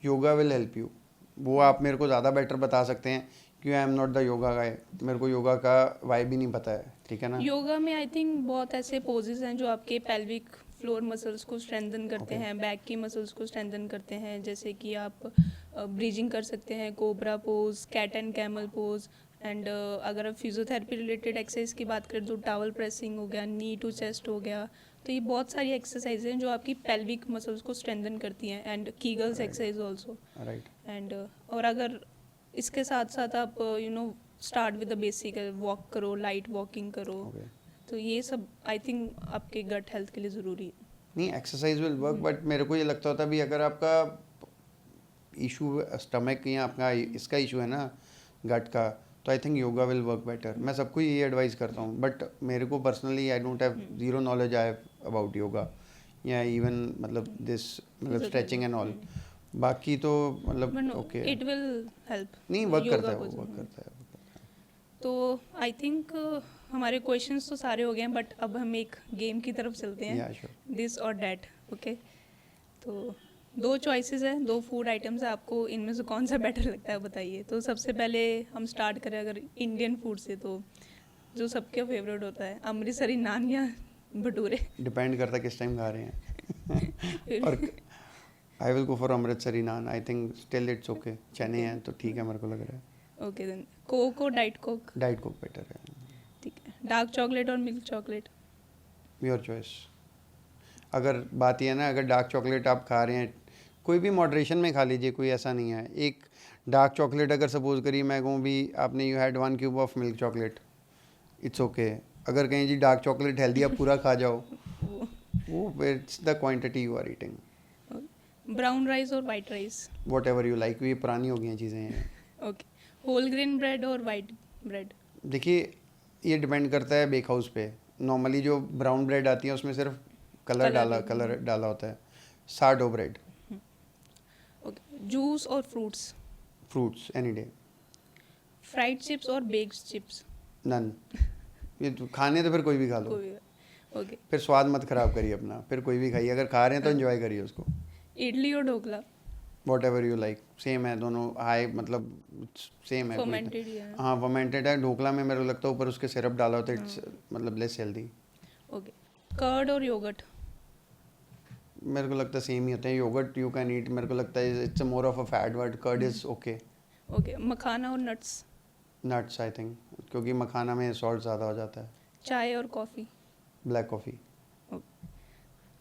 योगा विल हेल्प यू। वो आप मेरे को ज़्यादा बेटर बता सकते हैं, क्योंकि I am not the yoga guy, मेरे को योगा का वाइब भी नहीं पता है, ठीक है ना। योगा में आई थिंक बहुत ऐसे पोजेस हैं जो आपके पेल्विक फ्लोर मसल्स को स्ट्रेंथन करते हैं, बैक की मसल्स को स्ट्रेंथन करते हैं, जैसे कि आप ब्रीजिंग कर सकते हैं, cobra pose, cat and camel pose, and अगर आप फिजियोथेरेपी रिलेटेड एक्सरसाइज की बात करें तो टावल प्रेसिंग हो गया, नी टू चेस्ट हो गया। तो ये बहुत सारी एक्सरसाइज हैं जो आपकी पेल्विक मसल्स को स्ट्रेंथन करती हैं, and Kegels exercise also. Right. And और अगर इसके साथ साथ आप start with the basic, walk करो, लाइट वॉकिंग करो, ओके। तो ये सब आई थिंक आपके गट हेल्थ के लिए ज़रूरी है। नहीं, एक्सरसाइज विल वर्क, बट मेरे को ये लगता होता है भी अगर आपका इशू स्टमक या आपका इसका इशू है ना गट का, तो I think yoga will work better. मैं सबको यही एडवाइस करता हूँ, बट मेरे को personally I don't have zero knowledge I about yoga या इवन मतलब दिस मतलब स्ट्रेचिंग एंड ऑल। बाकी तो मतलब ओके, इट विल हेल्प, नहीं वर्क करता है, वो वर्क करता है। तो आई थिंक हमारे क्वेश्चंस तो सारे हो गए हैं, बट अब हम एक गेम की तरफ चलते हैं, या श्योर। दिस और डैट। ओके, तो 2 चॉइसेस हैं, 2 फूड आइटम्स है, आपको इनमें से कौन सा बेटर लगता है बताइए। तो सबसे पहले हम स्टार्ट करें अगर इंडियन फूड से, तो जो सबके फेवरेट होता है, अमृतसरी नान या भटूरे? डिपेंड करता है किस टाइम खा रहे हैं और I will go for Amritsari naan. I think still it's okay, चने हैं तो ठीक है मेरे को लग रहा है। ओके देन, कोक और diet Coke? Diet Coke better है। ठीक है, डार्क चॉकलेट और मिल्क चॉकलेट? Your choice. अगर बात ये है ना, अगर डार्क चॉकलेट आप खा रहे हैं, कोई भी मॉडरेशन में खा लीजिए, कोई ऐसा नहीं है। एक डार्क चॉकलेट अगर सपोज करिए मैं कहूँ भी आपने you had 1 cube of milk chocolate, it's okay. अगर कहीं जी डार्क चॉकलेट हेल्दी आप पूरा खा जाओ, वो it's the quantity you are eating. Brown rice और white rice? Whatever you like, ये पुरानी हो गई हैं चीज़ें हैं। ओके, होल ग्रेन ब्रेड और वाइट ब्रेड? देखिए ये डिपेंड करता है बेक हाउस पे। नॉर्मली जो ब्राउन ब्रेड आती है उसमें सिर्फ कलर डाला होता है। Sourdough bread. ओके, जूस और fruits? Fruits any day. Fried chips और बेक्ड चिप्स? नन। ये तो खाने तो फिर कोई भी खा लो, कोई? ओके, फिर स्वाद मत खराब करिए अपना, फिर कोई भी खाइए। अगर खा रहे हैं तो एंजॉय करिए उसको। इडली और dhokla? What ever you like, same है दोनों, हाई मतलब सेम है। फर्मेंटेड या? हाँ फर्मेंटेड है। ढोकला में मेरे को लगता है ऊपर उसके सिरप डाला होता है, इट्स मतलब लेस हेल्दी। ओके, कर्ड और योगर्ट? मेरे को लगता है सेम ही होते हैं। योगर्ट यू कैन ईट, मेरे को लगता है it's more of a fad word. Curd is okay. Okay, makhana और नट्स? नट्स आई थिंक, क्योंकि मखाना में सॉल्ट ज़्यादा हो जाता है। चाय और coffee? Black coffee.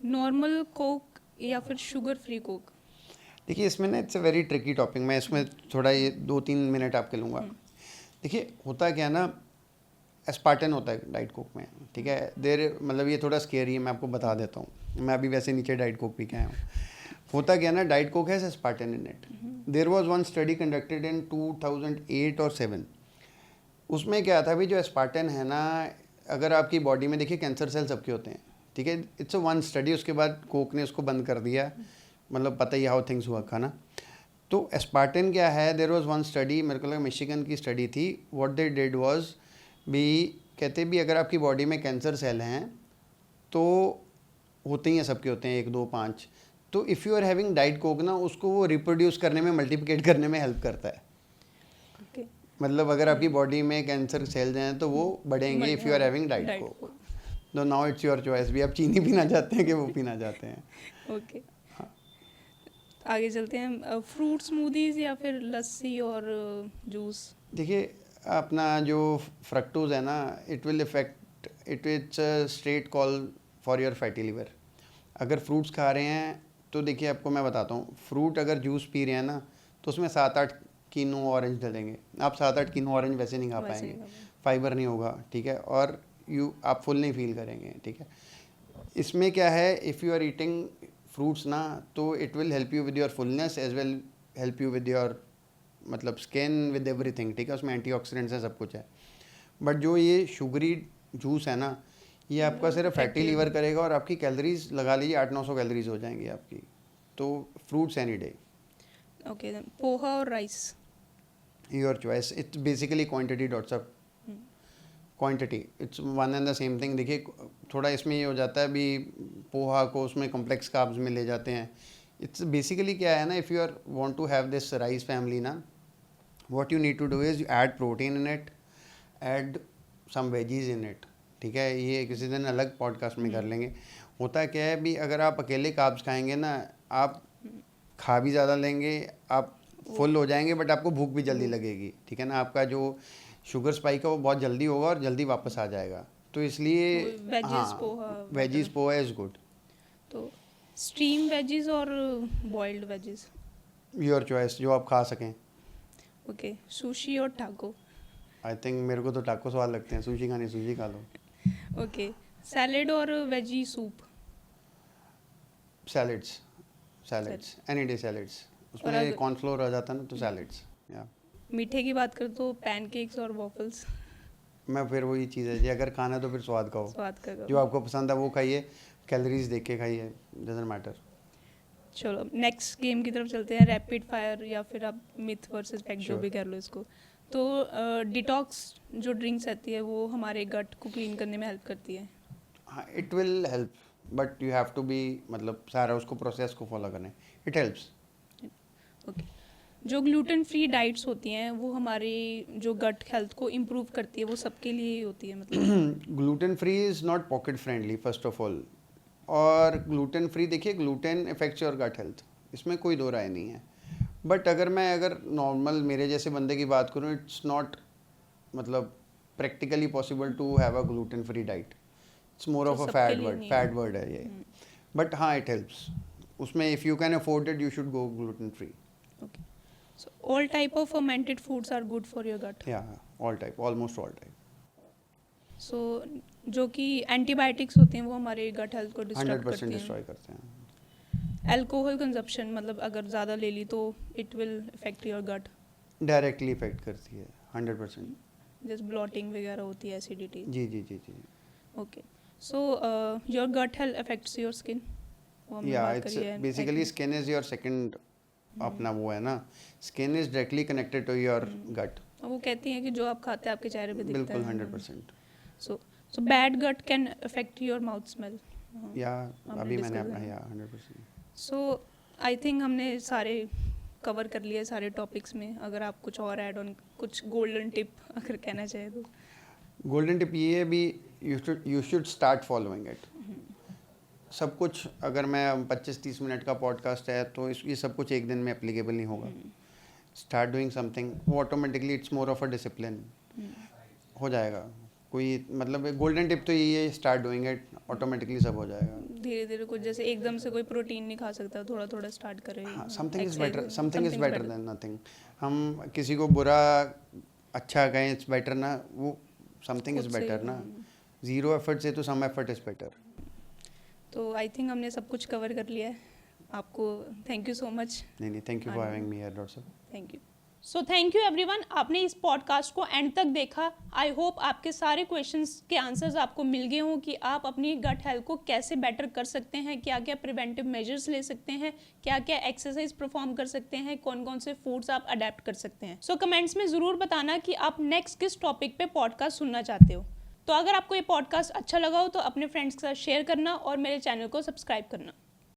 Normal Coke या फिर शुगर फ्री कोक? देखिए इसमें ना it's a very tricky topic. मैं इसमें थोड़ा ये 2-3 मिनट आपके लूँगा। देखिए होता क्या है ना, एस्पार्टन होता है डाइट कोक में, ठीक है। देर मतलब ये थोड़ा स्केरी है, मैं आपको बता देता हूँ। मैं अभी वैसे नीचे डाइट कोक पी के आया हूँ। होता क्या ना, diet Coke has aspartame in it. There was one study conducted in 2008 और 7। उसमें क्या था भी, जो एस्पार्टन है ना, अगर आपकी बॉडी में देखिए कैंसर सेल सबके होते हैं, ठीक है। It's a one study. उसके बाद कोक ने उसको बंद कर दिया, मतलब पता ही हाउ थिंग्स हुआ खाना। तो एस्पार्टन क्या है, देर वॉज वन स्टडी, मेरे को लगा मिशिगन की स्टडी थी। व्हाट दे डिड वाज भी, कहते भी अगर आपकी बॉडी में कैंसर सेल हैं तो होते ही हैं, सबके होते हैं 1, 2, 5। तो if you are having diet coke ना, उसको वो रिप्रोड्यूस करने में, मल्टीप्लिकेट करने में हेल्प करता है। ओके, मतलब अगर आपकी बॉडी में कैंसर सेल्स हैं तो वो बढ़ेंगे if you are having diet coke. तो नाउ इट्स योर चॉइस भी, आप चीनी पीना चाहते हैं कि वो पीना चाहते हैं। ओके, आगे चलते हैं। फ्रूट स्मूदीज या फिर लस्सी और जूस? देखिए अपना जो फ्रक्टोज है ना, it will effect it, it's straight call for your fatty liver. अगर फ्रूट्स खा रहे हैं तो देखिए आपको मैं बताता हूँ, फ्रूट अगर जूस पी रहे हैं ना तो उसमें 7-8 किलो ऑरेंज डालेंगे। आप 7-8 किलो ऑरेंज वैसे नहीं खा पाएंगे, फाइबर नहीं होगा, ठीक है। और आप फुल नहीं फील करेंगे, ठीक है। इसमें क्या है, if you are eating fruits ना, तो it will help you with your fullness as well help you with your मतलब स्किन विद एवरीथिंग, ठीक है। उसमें एंटीऑक्सीडेंट्स है, सब कुछ है। बट जो ये शुगरी जूस है ना, ये आपका सिर्फ फैटी लीवर करेगा और आपकी कैलोरीज लगा लीजिए 800-900 कैलोरीज हो जाएंगी आपकी। तो fruits any day. Okay, poha और rice? Your choice. It's basically quantity dots up, quantity it's one and the same thing. देखिए थोड़ा इसमें ये हो जाता है भी, पोहा को उसमें कॉम्प्लेक्स कार्ब्स में ले जाते हैं। इट्स बेसिकली क्या है ना, if you are want to have this rice family ना, what you need to do is add protein in it, add some veggies in it, ठीक है। ये किसी दिन अलग पॉडकास्ट में कर लेंगे। होता क्या है भी, अगर आप अकेले कार्ब्स खाएंगे ना, आप खा भी ज़्यादा लेंगे, आप फुल हो जाएंगे, बट आपको भूख भी जल्दी लगेगी, ठीक है ना। आपका जो शुगर स्पाइक है वो बहुत जल्दी होगा और जल्दी वापस आ जाएगा। तो इसलिए वेजीज पोहा इज़ गुड। तो स्टीम वेजीज और बॉइल्ड वेजीज? योर चॉइस, जो आप खा सकें। ओके, सुशी और टाको? आई थिंक मेरे को तो टाको स्वाद लगते हैं, सुशी खानी सुशी खा लो। ओके, सैलेड और veggie soup? Salads any day salads, और उसमें अगर- कॉर्नफ्लोर आ जाता है ना, तो सैलड्स या मीठे की बात करें तो पैनकेक्स और वॉफल्स मैं फिर वही चीज़ है जी, अगर खाना है तो फिर स्वाद खाओ, स्वाद का जो आपको पसंद है वो खाइए, कैलोरीज देख के खाइए, डजंट मैटर। चलो नेक्स्ट गेम की तरफ चलते हैं, रैपिड फायर या फिर आप मिथ वर्सेस फैक्ट जो Sure. भी कर लो इसको। तो डिटॉक्स जो ड्रिंक्स रहती है वो हमारे गट को क्लीन करने में हेल्प करती है। हाँ, it will help, but you have to be, मतलब सारा उसको प्रोसेस को फॉलो करना है, इट हेल्प्स। ओके, जो ग्लूटेन फ्री डाइट्स होती हैं वो हमारी जो गट हेल्थ को इम्प्रूव करती है, वो सबके लिए ही होती है मतलब। Gluten free is not pocket friendly first of all, और ग्लूटेन फ्री देखिए, gluten effects your gut health, इसमें कोई दो राय नहीं है। बट अगर नॉर्मल मेरे जैसे बंदे की बात करूँ, इट्स नॉट मतलब practically possible to have a gluten free diet, it's more तो ऑफ अ सबके लिए नहीं है। फैट वर्ड है ये। बट हाँ, इट हेल्प्स, उसमें if you can afford it you should go gluten free. Okay, so all type of fermented foods are good for your gut. या all type, almost all type, so जो कि antibiotics होते हैं वो हमारे gut health को disturb 100% करती हैं। डिस्ट्रॉय करते हैं। अल्कोहल कंजप्शन मतलब अगर ज़्यादा ले ली तो it will affect your gut, directly effect करती है 100%। जैसे ब्लॉटिंग वगैरह होती है, एसिडिटी। जी जी जी जी। Okay, so your gut health affects your skin. या it's basically skin is your second, अपना वो है ना, skin is directly connected to your gut. वो कहती हैं कि जो आप खाते हैं आपके चेहरे पे दिखता बिल्कुल है। 100%। So bad gut can affect your mouth smell. या हमने अभी मैंने discuss अपना, किया। या 100%। सो आई थिंक हमने सारे कवर कर लिए सारे टॉपिक्स में। अगर आप कुछ और ऐड ऑन, कुछ गोल्डन टिप अगर कहना चाहे तो। गोल्डन टिप ये है भी, you should start following it. सब कुछ, अगर मैं 25-30 मिनट का पॉडकास्ट है तो ये सब कुछ एक दिन में एप्लीकेबल नहीं होगा। स्टार्ट डूइंग समथिंग, वो automatically it's more of a discipline हो जाएगा। कोई मतलब गोल्डन टिप तो यही है, स्टार्ट डूइंग इट, ऑटोमेटिकली सब हो जाएगा। धीरे धीरे कुछ, जैसे एकदम से कोई प्रोटीन नहीं खा सकता, थोड़ा थोड़ा स्टार्ट करें। हाँ, समथिंग इज exercise बेटर, में, something is something's better better. Then nothing. हम किसी को बुरा अच्छा कहें इट्स बेटर ना, वो समथिंग इज खुद से, बेटर ना। जीरो एफर्ट से तो सम एफर्ट इज बेटर। तो आई थिंक हमने सब कुछ कवर कर लिया है। आपको थैंक यू सो मच। नहीं, thank you for having me here doctor sahib. Thank you. So thank you everyone, आपने इस पॉडकास्ट को एंड तक देखा। आई होप आपके सारे क्वेश्चंस के आंसर्स आपको मिल गए हों कि आप अपनी गट हेल्थ को कैसे बेटर कर सकते हैं, क्या क्या प्रिवेंटिव मेजर्स ले सकते हैं, क्या क्या एक्सरसाइज परफॉर्म कर सकते हैं, कौन कौन से फूड्स आप अडेप्ट कर सकते हैं। सो कमेंट्स में ज़रूर बताना कि आप नेक्स्ट किस टॉपिक पे पॉडकास्ट सुनना चाहते हो। तो अगर आपको ये पॉडकास्ट अच्छा लगा हो तो अपने फ्रेंड्स के साथ शेयर करना और मेरे चैनल को सब्सक्राइब करना।